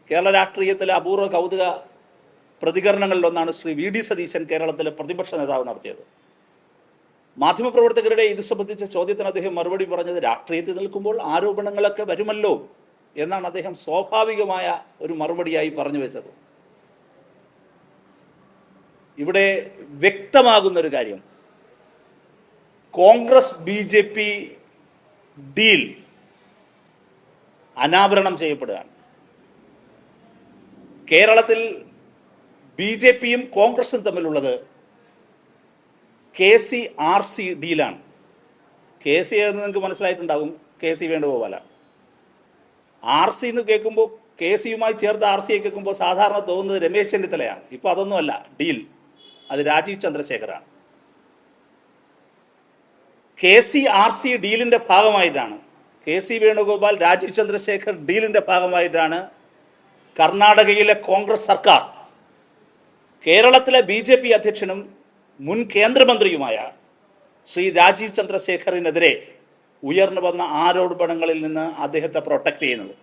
കേരള രാഷ്ട്രീയത്തിലെ അപൂർവ കൗതുക പ്രതികരണങ്ങളിലൊന്നാണ് ശ്രീ വി ഡി സതീശൻ കേരളത്തിലെ പ്രതിപക്ഷ നേതാവ് നടത്തിയത്. മാധ്യമപ്രവർത്തകരുടെ ഇത് സംബന്ധിച്ച ചോദ്യത്തിന് അദ്ദേഹം മറുപടി പറഞ്ഞത് രാഷ്ട്രീയത്തിൽ നിൽക്കുമ്പോൾ ആരോപണങ്ങളൊക്കെ വരുമല്ലോ എന്നാണ് അദ്ദേഹം സ്വാഭാവികമായ ഒരു മറുപടിയായി പറഞ്ഞു വെച്ചത്. ഇവിടെ വ്യക്തമാകുന്നൊരു കാര്യം, കോൺഗ്രസ് BJP ഡീൽ അനാവരണം ചെയ്യപ്പെടുകയാണ്. കേരളത്തിൽ BJPയും കോൺഗ്രസും തമ്മിലുള്ളത് KC-RC ഡീലാണ്. KC എന്ന് നിങ്ങൾക്ക് മനസ്സിലായിട്ടുണ്ടാകും, KC വേണുഗോപാലാണ്. RC എന്ന് കേൾക്കുമ്പോൾ, KCയുമായി ചേർത്ത് RCയെ കേൾക്കുമ്പോൾ സാധാരണ തോന്നുന്നത് രമേശ് ചെന്നിത്തലയാണ്. ഇപ്പോൾ അതൊന്നുമല്ല ഡീൽ, അത് രാജീവ് ചന്ദ്രശേഖറാണ്. KC-RC ഡീലിൻ്റെ ഭാഗമായിട്ടാണ്, KC വേണുഗോപാൽ രാജീവ് ചന്ദ്രശേഖർ ഡീലിൻ്റെ ഭാഗമായിട്ടാണ് കർണാടകയിലെ കോൺഗ്രസ് സർക്കാർ കേരളത്തിലെ BJP അധ്യക്ഷനും മുൻ കേന്ദ്രമന്ത്രിയുമായ ശ്രീ രാജീവ് ചന്ദ്രശേഖറിനെതിരെ ഉയർന്നു വന്ന ആരോപണങ്ങളിൽ നിന്ന് അദ്ദേഹത്തെ പ്രൊട്ടക്റ്റ് ചെയ്യുന്നത്.